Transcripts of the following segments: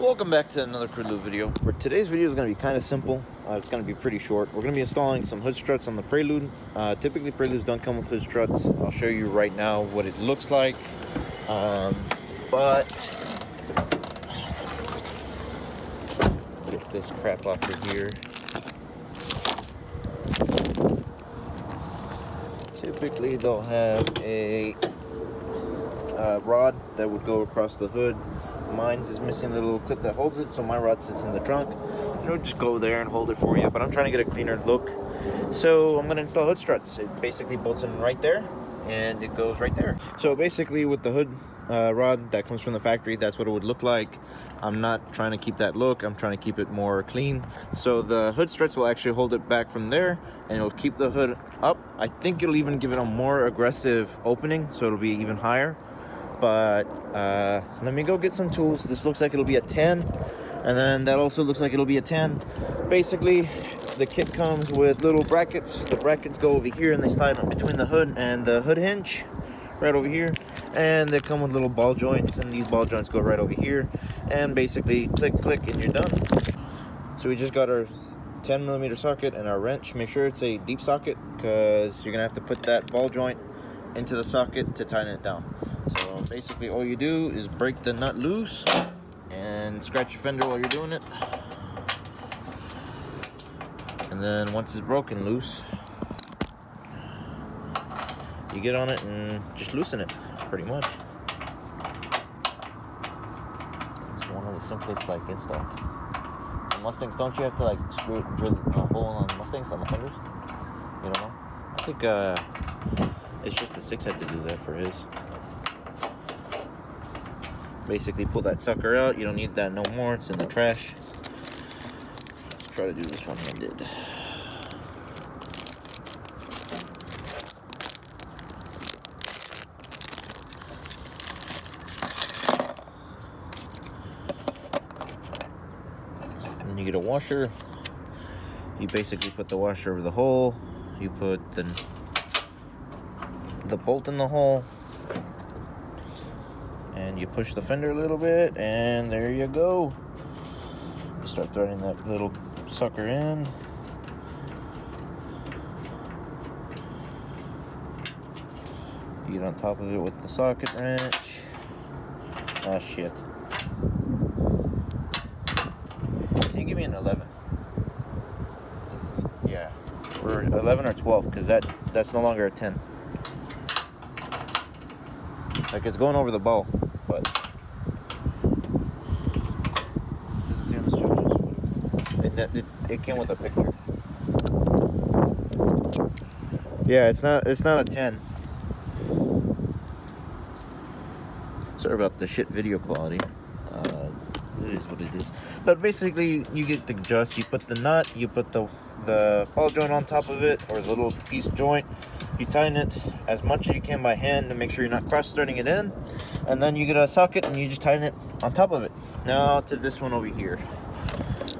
Welcome back to another Prelude video. For today's video is going to be kind of simple. It's going to be pretty short. We're going to be installing some hood struts on the Prelude. Typically Preludes don't come with hood struts. I'll show you right now what it looks like. But get this crap off of here. Typically they'll have a rod that would go across the hood. Mine's is missing the little clip that holds it, so my rod sits in the trunk. It'll just go there and hold it for you, but I'm trying to get a cleaner look. So I'm going to install hood struts. It basically bolts in right there, and it goes right there. So basically with the hood rod that comes from the factory, that's what it would look like. I'm not trying to keep that look. I'm trying to keep it more clean. So the hood struts will actually hold it back from there, and it'll keep the hood up. I think it'll even give it a more aggressive opening, so it'll be even higher. But let me go get some tools. This looks like it'll be a 10, and then that also looks like it'll be a 10. Basically, the kit comes with little brackets. The brackets go over here and they slide up between the hood and the hood hinge right over here, and they come with little ball joints, and these ball joints go right over here, and basically click click and you're done. So we just got our 10mm socket and our wrench. Make sure it's a deep socket, because you're gonna have to put that ball joint into the socket to tighten it down. So basically all you do is break the nut loose and scratch your fender while you're doing it. And then once it's broken loose, you get on it and just loosen it, pretty much. It's one of the simplest installs. The Mustangs, don't you have to drill a hole on the Mustangs, on the fenders? You don't know? I think it's just the 6 had to do that for his. Basically pull that sucker out. You don't need that no more. It's in the trash. Let's try to do this one-handed. And then you get a washer. You basically put the washer over the hole. You put the bolt in the hole. And you push the fender a little bit, and there you go. You start threading that little sucker in. You get on top of it with the socket wrench. Ah, shit. Can you give me an 11? Yeah, or 11 or 12, because that's no longer a 10. Like, it's going over the ball, but it doesn't say on the instructions. It came with a picture. Yeah, it's not a 10. Sorry about the shit video quality. It is what it is. But basically, you get the adjust. You put the nut. You put the ball joint on top of it, or the little piece joint. You tighten it as much as you can by hand to make sure you're not cross-threading it in. And then you get a socket and you just tighten it on top of it. Now to this one over here.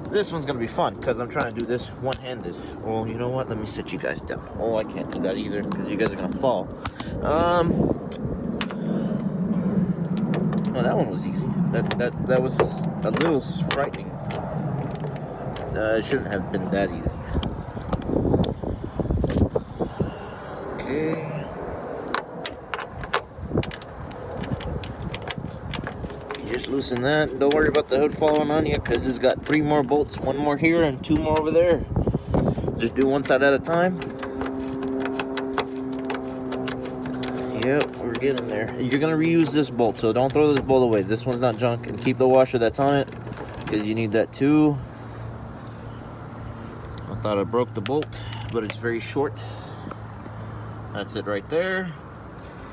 This one's gonna be fun because I'm trying to do this one-handed. Well, you know what? Let me sit you guys down. Oh, I can't do that either because you guys are gonna fall. Oh, that one was easy. That was a little frightening. It shouldn't have been that easy. Okay. You just loosen that. Don't worry about the hood falling on you, because it's got 3 more bolts. 1 more here and 2 more over there. Just do one side at a time. Yep, we're getting there. You're going to reuse this bolt, so don't throw this bolt away. This one's not junk. And keep the washer that's on it, because you need that too. I thought I broke the bolt, but it's very short. That's it right there.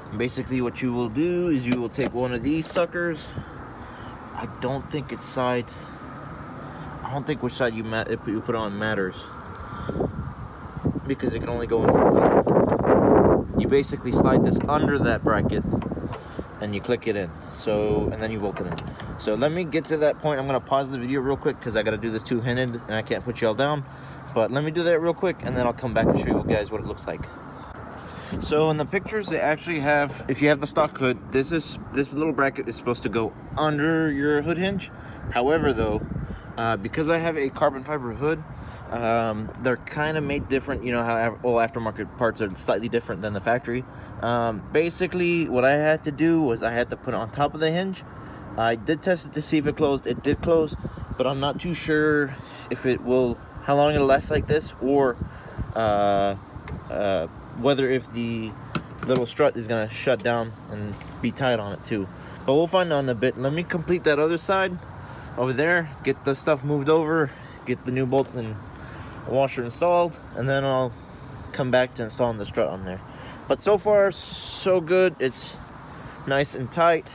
And basically what you will do is you will take one of these suckers. I don't think which side you put on matters, because it can only go in one way. You basically slide this under that bracket and you click it in. So, and then you bolt it in. So let me get to that point. I'm gonna pause the video real quick because I gotta do this two-handed and I can't put y'all down. But let me do that real quick, and then I'll come back and show you guys what it looks like. So in the pictures, they actually have, if you have the stock hood, this little bracket is supposed to go under your hood hinge. However, though, because I have a carbon fiber hood, they're kind of made different. You know how all aftermarket parts are slightly different than the factory. Basically, what I had to do was I had to put it on top of the hinge. I did test it to see if it closed. It did close, but I'm not too sure if it will, how long it'll last like this, or whether if the little strut is gonna shut down and be tight on it too. But we'll find out in a bit. Let me complete that other side over there, get the stuff moved over, get the new bolt and washer installed, and then I'll come back to installing the strut on there. But so far so good. It's nice and tight.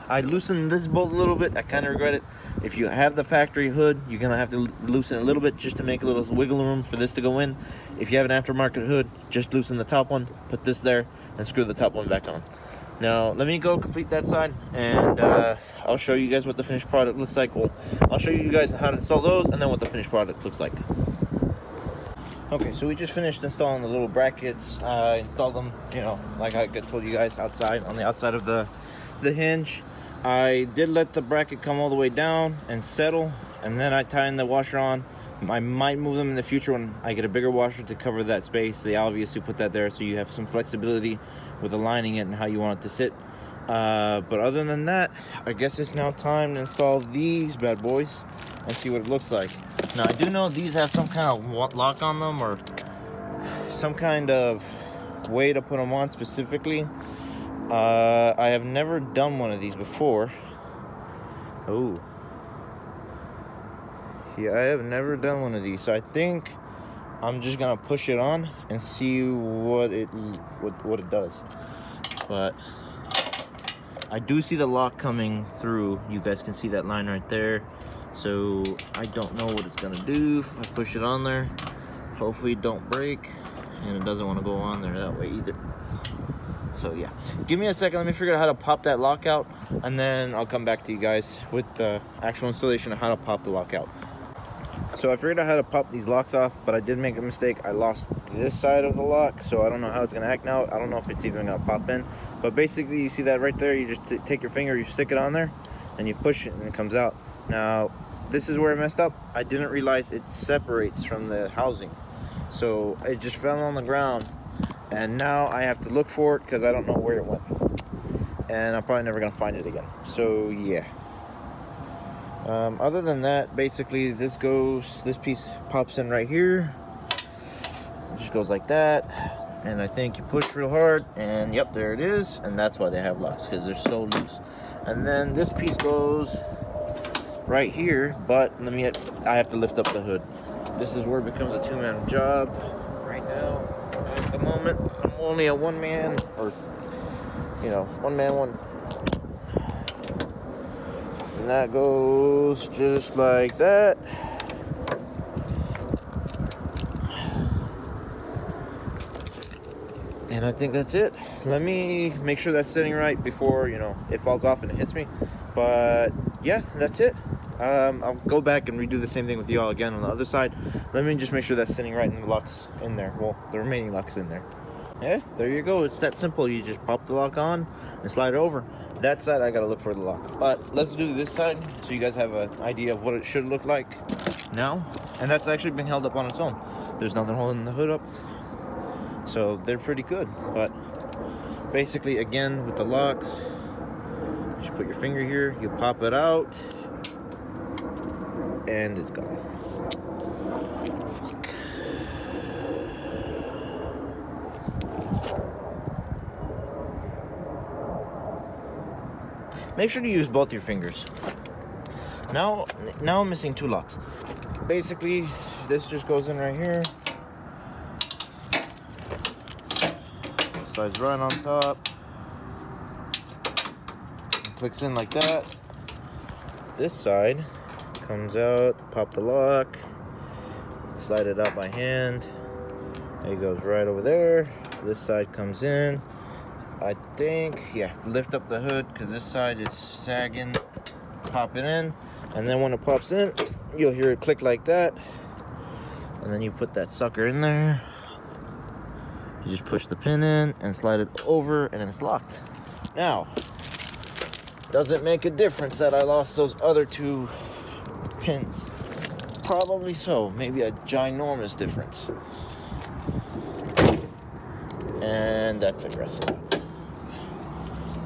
I loosened this bolt a little bit. I kind of regret it. If you have the factory hood, you're gonna have to loosen it a little bit just to make a little wiggle room for this to go in. If you have an aftermarket hood, just loosen the top one, put this there, and screw the top one back on. Now let me go complete that side, and I'll show you guys what the finished product looks like. Well, I'll show you guys how to install those, and then what the finished product looks like. Okay, so we just finished installing the little brackets. Installed them, you know, like I told you guys, outside, on the outside of the hinge. I did let the bracket come all the way down and settle, and then I tightened the washer on. I might move them in the future when I get a bigger washer to cover that space. They obviously put that there so you have some flexibility with aligning it and how you want it to sit. But other than that, I guess it's now time to install these bad boys and see what it looks like. Now I do know these have some kind of lock on them, or some kind of way to put them on specifically. I have never done one of these before. Oh, yeah, I have never done one of these, so I think I'm just gonna push it on and see what it does. But I do see the lock coming through. You guys can see that line right there. So I don't know what it's gonna do if I push it on there. Hopefully it don't break, and it doesn't want to go on there that way either. So yeah, give me a second, let me figure out how to pop that lockout, and then I'll come back to you guys with the actual installation of how to pop the lockout. So I figured out how to pop these locks off, but I did make a mistake. I lost this side of the lock, so I don't know how it's gonna act now. I don't know if it's even gonna pop in, but basically you see that right there. You just take your finger, you stick it on there, and you push it and it comes out. Now this is where I messed up. I didn't realize it separates from the housing, so it just fell on the ground. And now I have to look for it because I don't know where it went. And I'm probably never gonna find it again. So yeah. Other than that, basically this piece pops in right here. It just goes like that. And I think you push real hard, and yep, there it is. And that's why they have locks, because they're so loose. And then this piece goes right here, but I have to lift up the hood. This is where it becomes a two-man job right now. At the moment, I'm only a one-man, or, you know, one. And that goes just like that. And I think that's it. Let me make sure that's sitting right before, you know, it falls off and it hits me. But yeah, that's it. I'll go back and redo the same thing with y'all again on the other side. Let me just make sure that's sitting right and the lock's in there. Well, the remaining lock's in there. Yeah, there you go. It's that simple. You just pop the lock on and slide it over. That side, I gotta look for the lock. But let's do this side so you guys have an idea of what it should look like now. And that's actually being held up on its own. There's nothing holding the hood up. So they're pretty good. But basically, again, with the locks, you just put your finger here, you pop it out, and it's gone. Fuck. Make sure to use both your fingers. Now I'm missing two locks. Basically, this just goes in right here. Slides right on top. And clicks in like that. This side comes out, pop the lock, slide it out by hand. It goes right over there. This side comes in. I think, yeah, lift up the hood because this side is sagging. Pop it in, and then when it pops in, you'll hear it click like that. And then you put that sucker in there, You just push the pin in and slide it over, and then it's locked. Now, does it make a difference that I lost those other 2 pins? Probably so. Maybe a ginormous difference. And that's aggressive.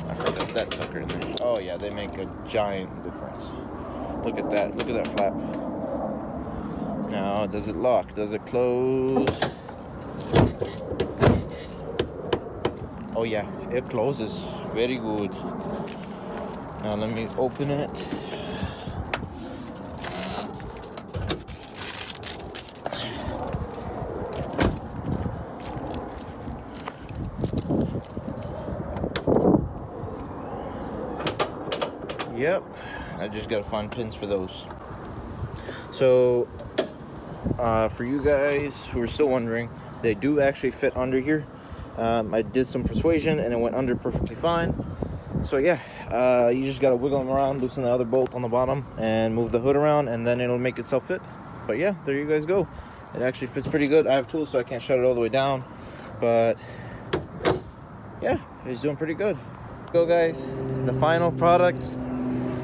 I forgot that sucker in there. Oh yeah, they make a giant difference. Look at that. Look at that flap. Now, does it lock? Does it close? Oh yeah, it closes. Very good. Now let me open it. Yep, I just gotta find pins for those. So, for you guys who are still wondering, they do actually fit under here. I did some persuasion and it went under perfectly fine. So yeah, you just gotta wiggle them around, loosen the other bolt on the bottom, and move the hood around, and then it'll make itself fit. But yeah, there you guys go. It actually fits pretty good. I have tools, so I can't shut it all the way down. But yeah, it's doing pretty good. Go guys, the final product.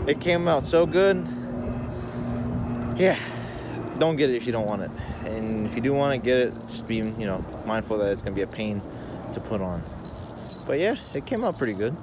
It came out so good. Yeah, don't get it if you don't want it. And if you do want to get it, just be, mindful that it's gonna be a pain to put on. But yeah, it came out pretty good.